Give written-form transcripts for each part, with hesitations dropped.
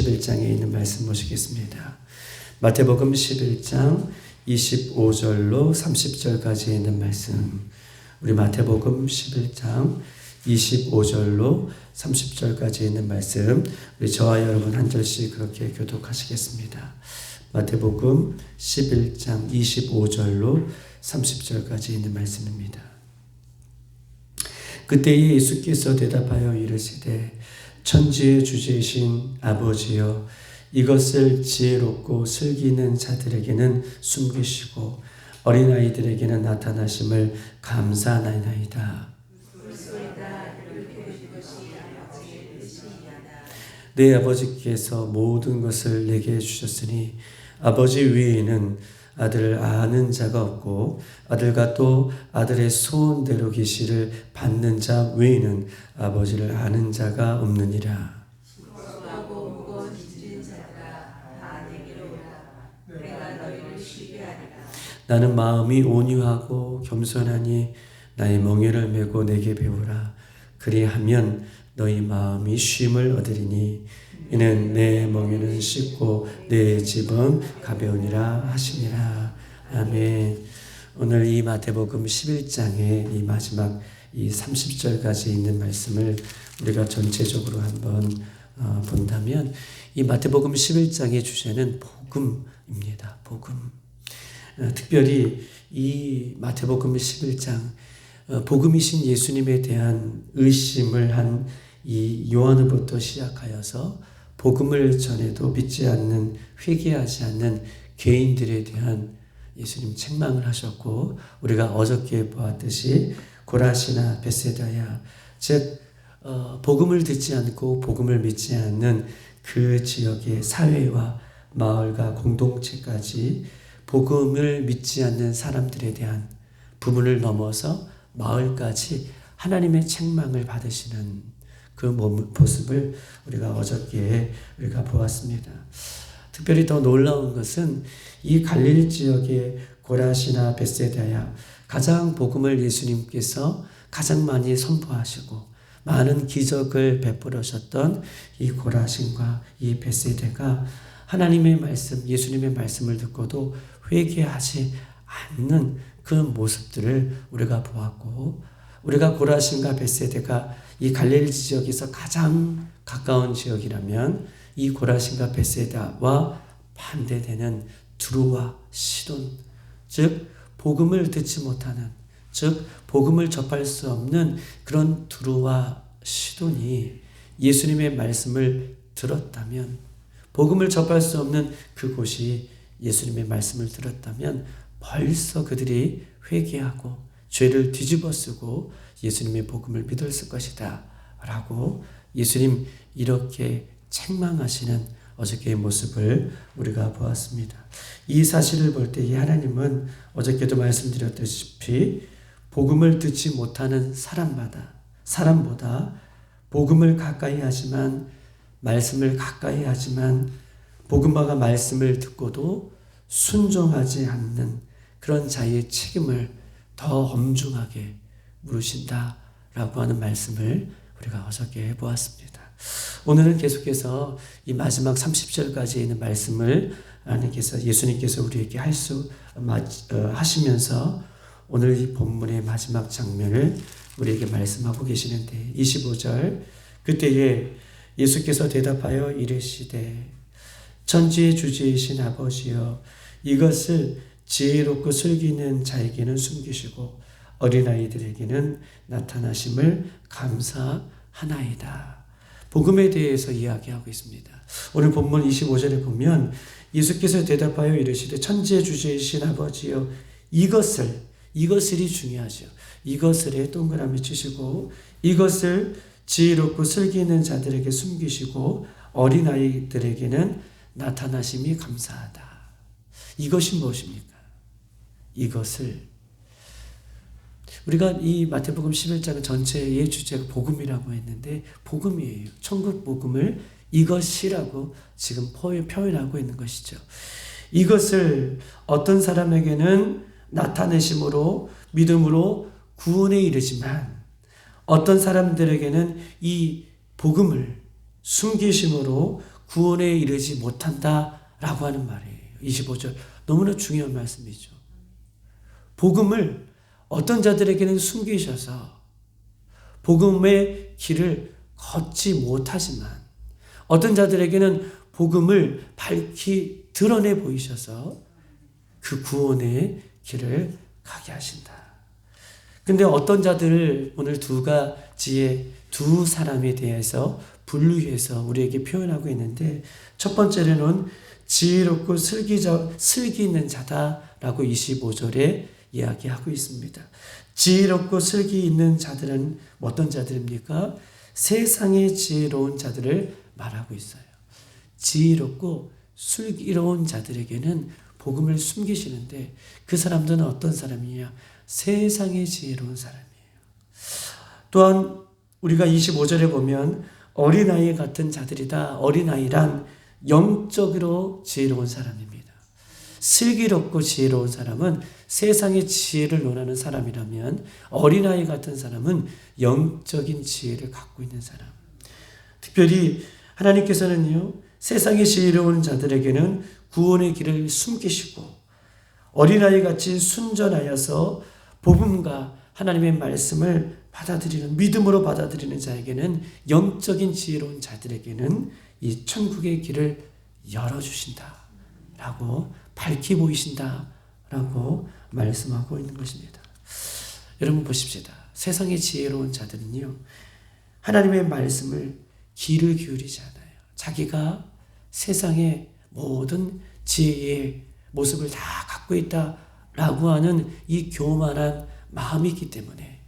11장에 있는 말씀 보시겠습니다. 마태복음 11장 25절로 30절까지 있는 말씀. 우리 마태복음 11장 25절로 30절까지 있는 말씀, 우리 저와 여러분 한 절씩 그렇게 교독하시겠습니다. 마태복음 11장 25절로 30절까지 있는 말씀입니다. 그때에 예수께서 대답하여 이르시되 천지의 주제이신 아버지여, 이것을 지혜롭고 슬기는 자들에게는 숨기시고 어린아이들에게는 나타나심을 감사하나이다. 내 아버지께서 모든 것을 내게 주셨으니 아버지 외에는 아들을 아는 자가 없고 아들과 또 아들의 소원대로 계시를 받는 자 외에는 아버지를 아는 자가 없느니라. 나는 마음이 온유하고 겸손하니 나의 멍에를 메고 내게 배우라. 그리하면 너희 마음이 쉼을 얻으리니 이는 내 멍에는 쉽고 내 짐은 가벼우니라 하시니라. 아멘. 오늘 이 마태복음 11장의 이 마지막 이 30절까지 있는 말씀을 우리가 전체적으로 한번 본다면, 이 마태복음 11장의 주제는 복음입니다. 복음. 특별히 이 마태복음 11장 복음이신 예수님에 대한 의심을 한 이 요한으로부터 시작하여서 복음을 전해도 믿지 않는, 회개하지 않는 개인들에 대한 예수님 책망을 하셨고, 우리가 어저께 보았듯이 고라시나 벳세다야, 즉 복음을 듣지 않고 복음을 믿지 않는 그 지역의 사회와 마을과 공동체까지 복음을 믿지 않는 사람들에 대한 부분을 넘어서 마을까지 하나님의 책망을 받으시는 그 모습을 우리가 어저께 우리가 보았습니다. 특별히 더 놀라운 것은 이 갈릴리 지역의 고라시나 벳세다야, 가장 복음을 예수님께서 가장 많이 선포하시고 많은 기적을 베풀으셨던 이 고라신과 이 벳세다가 하나님의 말씀, 예수님의 말씀을 듣고도 회개하지 않는 그 모습들을 우리가 보았고, 우리가 고라신과 벳세다가 이 갈릴리 지역에서 가장 가까운 지역이라면 이 고라신과 벳세다와 반대되는 두루와 시돈, 즉 복음을 듣지 못하는, 즉 복음을 접할 수 없는 그런 두루와 시돈이 예수님의 말씀을 들었다면, 복음을 접할 수 없는 그곳이 예수님의 말씀을 들었다면 벌써 그들이 회개하고 죄를 뒤집어쓰고 예수님의 복음을 믿었을 것이다 라고 예수님 이렇게 책망하시는 어저께의 모습을 우리가 보았습니다. 이 사실을 볼 때 이 하나님은 어저께도 말씀드렸다시피 복음을 듣지 못하는 사람보다 복음을 가까이 하지만, 말씀을 가까이 하지만 복음과 말씀을 듣고도 순종하지 않는 그런 자의 책임을 더 엄중하게 물으신다라고 하는 말씀을 우리가 어저께 해보았습니다. 오늘은 계속해서 이 마지막 30절까지 있는 말씀을 하나님께서, 예수님께서 우리에게 하시면서 오늘 이 본문의 마지막 장면을 우리에게 말씀하고 계시는데, 25절, 그때에 예수께서 대답하여 이르시되 천지의 주제이신 아버지여, 이것을 지혜롭고 슬기는 자에게는 숨기시고 어린아이들에게는 나타나심을 감사하나이다. 복음에 대해서 이야기하고 있습니다. 오늘 본문 25절에 보면 예수께서 대답하여 이르시되 천지의 주제이신 아버지여, 이것을이 중요하죠. 이것을에 동그라미 치시고, 이것을 지혜롭고 슬기는 자들에게 숨기시고 어린아이들에게는 나타나심이 감사하다. 이것이 무엇입니까? 이것을, 우리가 이 마태복음 11장 전체의 주제가 복음이라고 했는데 복음이에요. 천국 복음을 이것이라고 지금 표현하고 있는 것이죠. 이것을 어떤 사람에게는 나타내심으로, 믿음으로 구원에 이르지만, 어떤 사람들에게는 이 복음을 숨기심으로 구원에 이르지 못한다라고 하는 말이에요. 25절 너무나 중요한 말씀이죠. 복음을 어떤 자들에게는 숨기셔서 복음의 길을 걷지 못하지만 어떤 자들에게는 복음을 밝히 드러내 보이셔서 그 구원의 길을 가게 하신다. 근데 어떤 자들을 오늘 두 가지의 두 사람에 대해서 분류해서 우리에게 표현하고 있는데 첫 번째로는 지혜롭고 슬기 있는 자다라고 25절에 이야기하고 있습니다. 지혜롭고 슬기 있는 자들은 어떤 자들입니까? 세상의 지혜로운 자들을 말하고 있어요. 지혜롭고 슬기로운 자들에게는 복음을 숨기시는데 그 사람들은 어떤 사람이냐? 세상의 지혜로운 사람이에요. 또한 우리가 25절에 보면 어린아이 같은 자들이다. 어린아이란 영적으로 지혜로운 사람입니다. 슬기롭고 지혜로운 사람은 세상의 지혜를 논하는 사람이라면 어린아이 같은 사람은 영적인 지혜를 갖고 있는 사람. 특별히 하나님께서는요, 세상의 지혜로운 자들에게는 구원의 길을 숨기시고 어린아이 같이 순전하여서 복음과 하나님의 말씀을 받아들이는 믿음으로 받아들이는 자에게는 영적인 지혜로운 자들에게는 이 천국의 길을 열어주신다라고 밝히 보이신다라고 말씀하고 있는 것입니다. 여러분 보십시다. 세상의 지혜로운 자들은요, 하나님의 말씀을 귀를 기울이지 않아요. 자기가 세상의 모든 지혜의 모습을 다 갖고 있다라고 하는 이 교만한 마음이 있기 때문에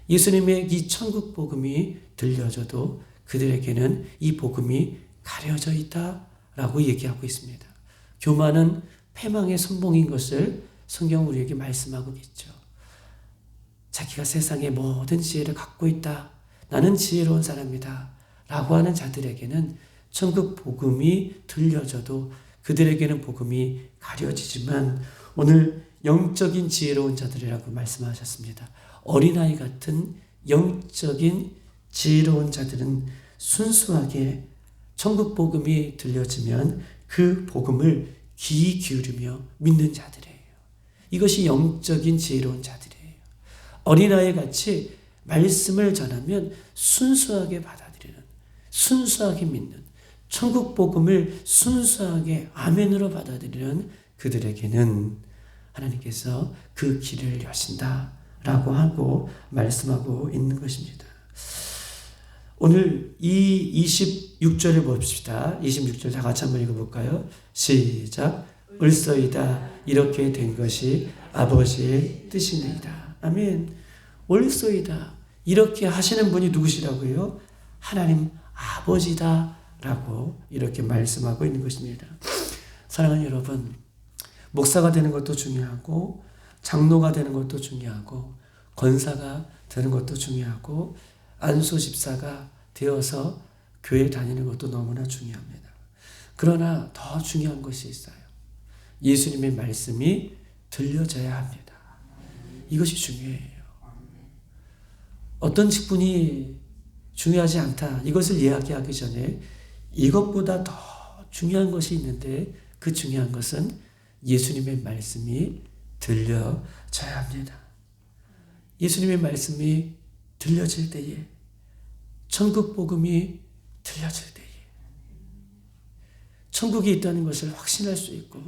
예수님의 이 천국 복음이 들려져도 그들에게는 이 복음이 가려져 있다라고 얘기하고 있습니다. 교만은 패망의 선봉인 것을 성경 우리에게 말씀하고 있죠. 자기가 세상의 모든 지혜를 갖고 있다. 나는 지혜로운 사람이다. 라고 하는 자들에게는 천국 복음이 들려져도 그들에게는 복음이 가려지지만 오늘 영적인 지혜로운 자들이라고 말씀하셨습니다. 어린아이 같은 영적인 지혜로운 자들은 순수하게 천국 복음이 들려지면 그 복음을 귀 기울이며 믿는 자들이에요. 이것이 영적인 지혜로운 자들이에요. 어린아이 같이 말씀을 전하면 순수하게 받아들이는, 순수하게 믿는, 천국 복음을 순수하게 아멘으로 받아들이는 그들에게는 하나님께서 그 길을 여신다라고 하고 말씀하고 있는 것입니다. 오늘 이 26절을 봅시다. 26절 다 같이 한번 읽어볼까요? 시작. 올소이다. 이렇게 된 것이 아버지의 뜻이니이다. 아멘. 올소이다. 이렇게 하시는 분이 누구시라고요? 하나님 아버지다. 라고 이렇게 말씀하고 있는 것입니다. 사랑하는 여러분, 목사가 되는 것도 중요하고 장로가 되는 것도 중요하고 권사가 되는 것도 중요하고 안수 집사가 되어서 교회 다니는 것도 너무나 중요합니다. 그러나 더 중요한 것이 있어요. 예수님의 말씀이 들려져야 합니다. 이것이 중요해요. 어떤 직분이 중요하지 않다. 이것을 이야기하기 전에 이것보다 더 중요한 것이 있는데 그 중요한 것은 예수님의 말씀이 들려져야 합니다. 예수님의 말씀이 들려질 때에 천국 복음이 들려질 때에 천국이 있다는 것을 확신할 수 있고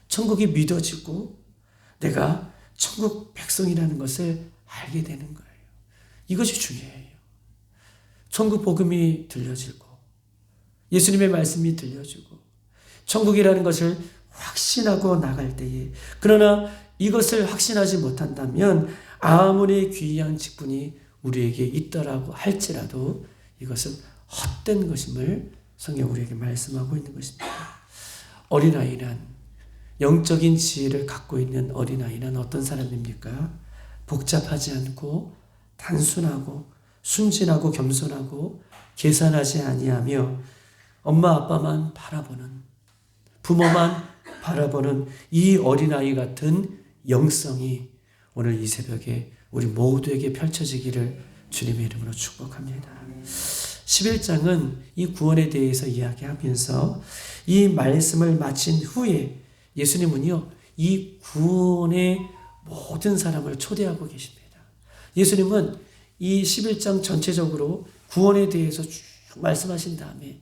천국이 믿어지고 내가 천국 백성이라는 것을 알게 되는 거예요. 이것이 중요해요. 천국 복음이 들려지고 예수님의 말씀이 들려지고 천국이라는 것을 확신하고 나갈 때에 그러나 이것을 확신하지 못한다면 아무리 귀한 직분이 우리에게 있더라고 할지라도 이것은 헛된 것임을 성경 우리에게 말씀하고 있는 것입니다. 어린아이란 영적인 지혜를 갖고 있는 어린아이란 어떤 사람입니까? 복잡하지 않고 단순하고 순진하고 겸손하고 계산하지 아니하며 엄마 아빠만 바라보는 부모만 바라보는 이 어린아이 같은 영성이 오늘 이 새벽에 우리 모두에게 펼쳐지기를 주님의 이름으로 축복합니다. 11장은 이 구원에 대해서 이야기하면서 이 말씀을 마친 후에 예수님은요, 이 구원의 모든 사람을 초대하고 계십니다. 예수님은 이 11장 전체적으로 구원에 대해서 쭉 말씀하신 다음에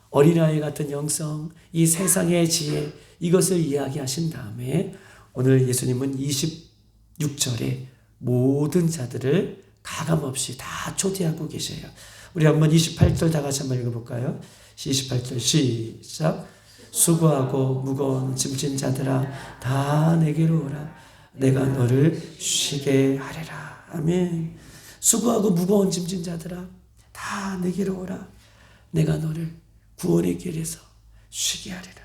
어린아이 같은 영성, 이 세상의 지혜, 이것을 이야기하신 다음에 오늘 예수님은 26절에 모든 자들을 가감없이 다 초대하고 계셔요. 우리 한번 28절 다 같이 한번 읽어볼까요? 28절 시작. 수고하고 무거운 짐진 자들아 다 내게로 오라. 내가 너를 쉬게 하리라. 아멘. 수고하고 무거운 짐진 자들아 다 내게로 오라. 내가 너를 구원의 길에서 쉬게 하리라.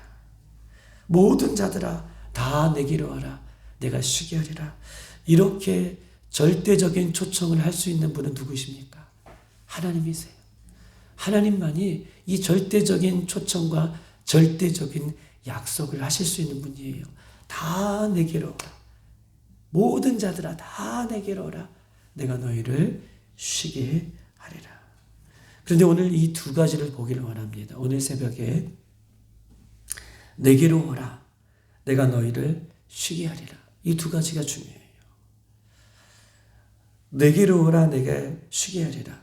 모든 자들아 다 내게로 와라. 내가 쉬게 하리라. 이렇게 절대적인 초청을 할 수 있는 분은 누구십니까? 하나님이세요. 하나님만이 이 절대적인 초청과 절대적인 약속을 하실 수 있는 분이에요. 다 내게로 오라. 모든 자들아 다 내게로 오라. 내가 너희를 쉬게 하리라. 그런데 오늘 이 두 가지를 보기를 원합니다. 오늘 새벽에 내게로 오라. 내가 너희를 쉬게 하리라. 이 두 가지가 중요해요. 내게로 오라. 내가 쉬게 하리라.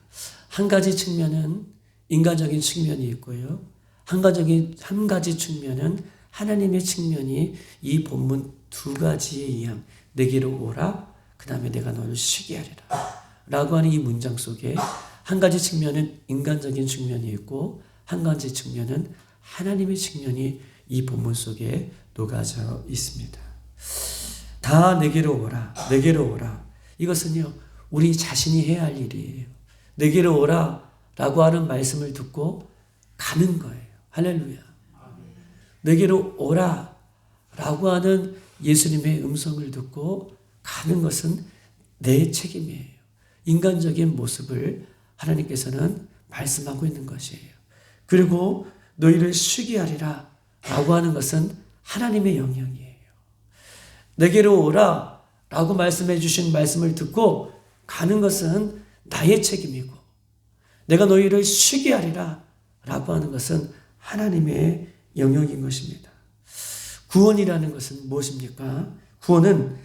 한 가지 측면은 인간적인 측면이 있고요. 한 가지 측면은 하나님의 측면이 이 본문 두 가지의 이양, 내게로 오라, 그 다음에 내가 너를 쉬게 하리라 라고 하는 이 문장 속에 한 가지 측면은 인간적인 측면이 있고 한 가지 측면은 하나님의 측면이 이 본문 속에 녹아져 있습니다. 다 내게로 오라, 내게로 오라. 이것은요, 우리 자신이 해야 할 일이에요. 내게로 오라 라고 하는 말씀을 듣고 가는 거예요. 할렐루야. 내게로 오라 라고 하는 예수님의 음성을 듣고 가는 것은 내 책임이에요. 인간적인 모습을 하나님께서는 말씀하고 있는 것이에요. 그리고 너희를 쉬게 하리라 라고 하는 것은 하나님의 영역이에요. 내게로 오라 라고 말씀해 주신 말씀을 듣고 가는 것은 나의 책임이고 내가 너희를 쉬게 하리라 라고 하는 것은 하나님의 영역인 것입니다. 구원이라는 것은 무엇입니까? 구원은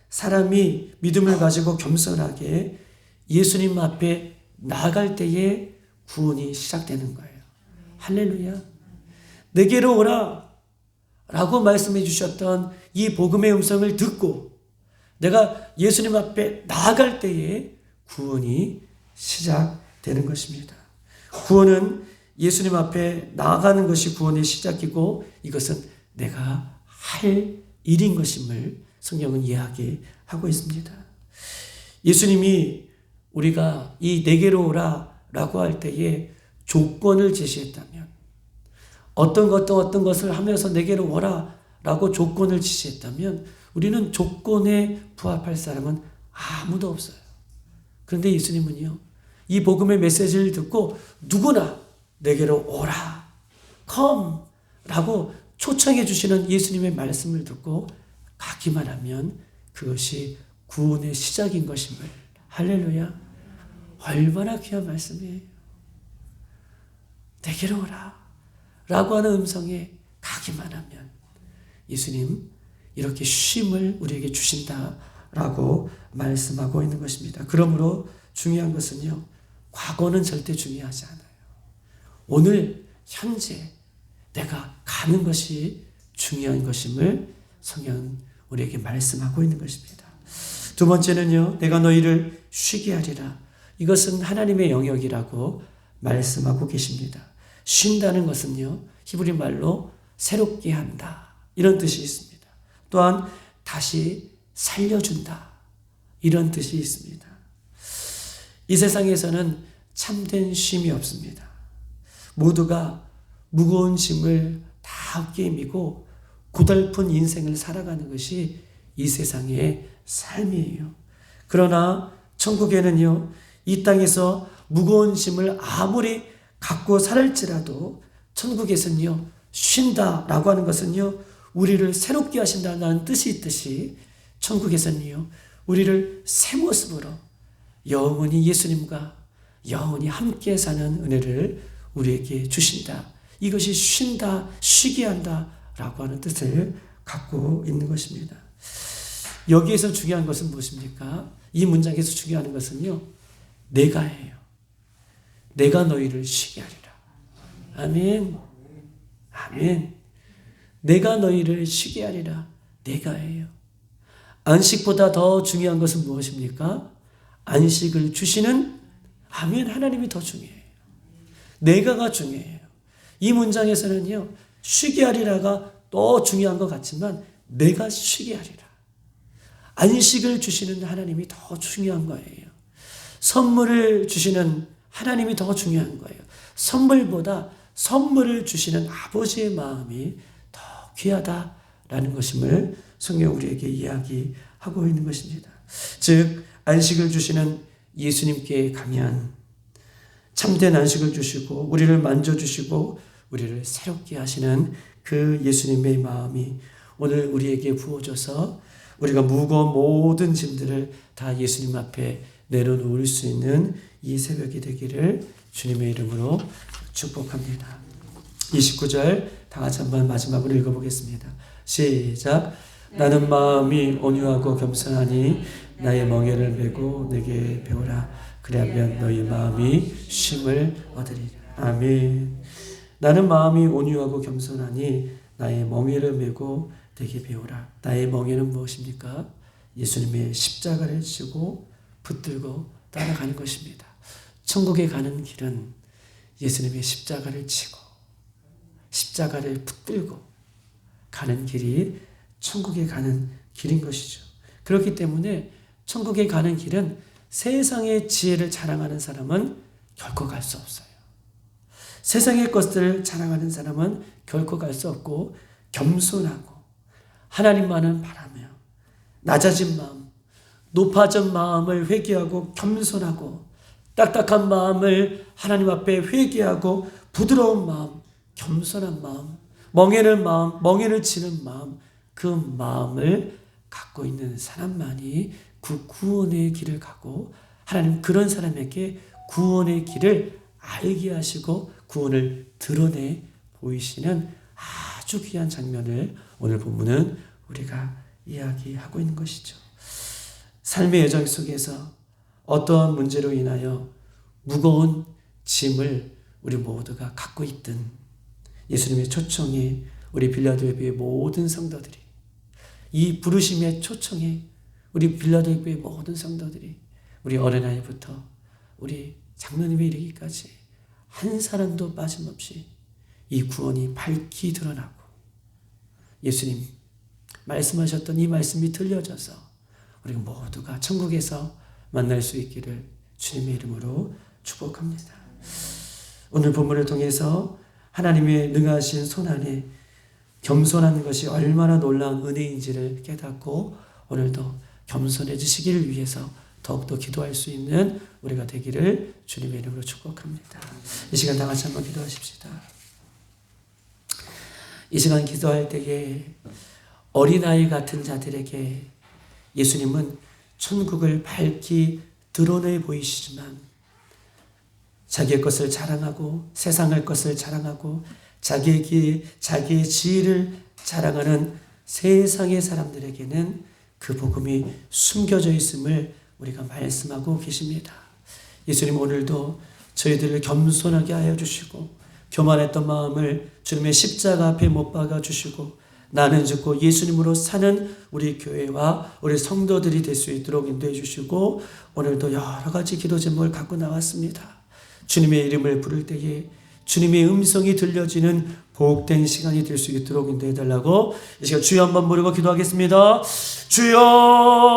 사람이 믿음을 가지고 겸손하게 예수님 앞에 나아갈 때에 구원이 시작되는 거예요. 할렐루야. 내게로 오라 라고 말씀해 주셨던 이 복음의 음성을 듣고 내가 예수님 앞에 나아갈 때에 구원이 시작되는 것입니다. 구원은 예수님 앞에 나아가는 것이 구원의 시작이고 이것은 내가 할 일인 것임을 성경은 이야기하고 있습니다. 예수님이 우리가 이 내게로 오라 라고 할 때에 조건을 제시했다면 어떤 것을 하면서 내게로 오라 라고 조건을 제시했다면 우리는 조건에 부합할 사람은 아무도 없어요. 그런데 예수님은요, 이 복음의 메시지를 듣고 누구나 내게로 오라, come 라고 초청해 주시는 예수님의 말씀을 듣고 가기만 하면 그것이 구원의 시작인 것임을. 할렐루야. 얼마나 귀한 말씀이에요. 내게로 오라 라고 하는 음성에 가기만 하면 예수님 이렇게 쉼을 우리에게 주신다라고 말씀하고 있는 것입니다. 그러므로 중요한 것은요, 과거는 절대 중요하지 않아요. 오늘 현재 내가 가는 것이 중요한 것임을 성경은 우리에게 말씀하고 있는 것입니다. 두 번째는요, 내가 너희를 쉬게 하리라. 이것은 하나님의 영역이라고 말씀하고 계십니다. 쉰다는 것은요, 히브리 말로 새롭게 한다 이런 뜻이 있습니다. 또한 다시 살려준다 이런 뜻이 있습니다. 이 세상에서는 참된 쉼이 없습니다. 모두가 무거운 짐을 다 어깨에 미고 고달픈 인생을 살아가는 것이 이 세상의 삶이에요. 그러나 천국에는요, 이 땅에서 무거운 짐을 아무리 갖고 살을지라도 천국에서는요, 쉰다라고 하는 것은요, 우리를 새롭게 하신다는 뜻이 있듯이 천국에서는요, 우리를 새 모습으로 영원히 예수님과 영원히 함께 사는 은혜를 우리에게 주신다. 이것이 쉰다, 쉬게 한다 라고 하는 뜻을 갖고 있는 것입니다. 여기에서 중요한 것은 무엇입니까? 이 문장에서 중요한 것은요, 내가예요. 내가 너희를 쉬게 하리라. 아멘. 아멘. 내가 너희를 쉬게 하리라. 내가예요. 안식보다 더 중요한 것은 무엇입니까? 안식을 주시는 아멘, 하나님이 더 중요해요. 내가가 중요해요. 이 문장에서는요, 쉬게 하리라가 더 중요한 것 같지만 내가 쉬게 하리라. 안식을 주시는 하나님이 더 중요한 거예요. 선물을 주시는 하나님이 더 중요한 거예요. 선물보다 선물을 주시는 아버지의 마음이 더 귀하다라는 것임을 성경 우리에게 이야기하고 있는 것입니다. 즉 안식을 주시는 예수님께 가면 참된 안식을 주시고 우리를 만져주시고 우리를 새롭게 하시는 그 예수님의 마음이 오늘 우리에게 부어져서 우리가 무거운 모든 짐들을 다 예수님 앞에 내려놓을 수 있는 이 새벽이 되기를 주님의 이름으로 축복합니다. 29절 다 같이 한번 마지막으로 읽어보겠습니다. 시작. 나는 마음이 온유하고 겸손하니 나의 멍에를 메고 내게 배우라. 그리하면 너희 마음이 쉼을 얻으리라. 아멘. 나는 마음이 온유하고 겸손하니 나의 멍에를 메고 내게 배우라. 나의 멍에는 무엇입니까? 예수님의 십자가를 지고 붙들고 따라가는 것입니다. 천국에 가는 길은 예수님의 십자가를 지고 십자가를 붙들고 가는 길이 천국에 가는 길인 것이죠. 그렇기 때문에 천국에 가는 길은 세상의 지혜를 자랑하는 사람은 결코 갈 수 없어요. 세상의 것들을 자랑하는 사람은 결코 갈 수 없고 겸손하고 하나님만을 바라며 낮아진 마음, 높아진 마음을 회개하고 겸손하고 딱딱한 마음을 하나님 앞에 회개하고 부드러운 마음, 겸손한 마음, 멍에를 치는 마음, 그 마음을 갖고 있는 사람만이 그 구원의 길을 가고 하나님 그런 사람에게 구원의 길을 알게 하시고 구원을 드러내 보이시는 아주 귀한 장면을 오늘 본문은 우리가 이야기하고 있는 것이죠. 삶의 여정 속에서 어떠한 문제로 인하여 무거운 짐을 우리 모두가 갖고 있든 예수님의 초청에 우리 빌라델비아의 모든 성도들이 이 부르심의 초청에 우리 빌라델비아의 모든 성도들이 우리 어린아이부터 우리 장로님에 이르기까지 한 사람도 빠짐없이 이 구원이 밝히 드러나고 예수님 말씀하셨던 이 말씀이 들려져서 우리 모두가 천국에서 만날 수 있기를 주님의 이름으로 축복합니다. 오늘 본문을 통해서 하나님의 능하신 손안에 겸손한 것이 얼마나 놀라운 은혜인지를 깨닫고 오늘도 겸손해지시기를 위해서 더욱더 기도할 수 있는 우리가 되기를 주님의 이름으로 축복합니다. 이 시간 다 같이 한번 기도하십시다. 이 시간 기도할 때에 어린아이 같은 자들에게 예수님은 천국을 밝히 드러내 보이시지만 자기의 것을 자랑하고 세상의 것을 자랑하고 자기의 지혜를 자랑하는 세상의 사람들에게는 그 복음이 숨겨져 있음을 우리가 말씀하고 계십니다. 예수님 오늘도 저희들을 겸손하게 하여 주시고 교만했던 마음을 주님의 십자가 앞에 못 박아 주시고 나는 죽고 예수님으로 사는 우리 교회와 우리 성도들이 될 수 있도록 인도해 주시고 오늘도 여러 가지 기도 제목을 갖고 나왔습니다. 주님의 이름을 부를 때에 주님의 음성이 들려지는 복된 시간이 될 수 있도록 인도해 달라고 이 시간 주여 한번 부르고 기도하겠습니다. 주여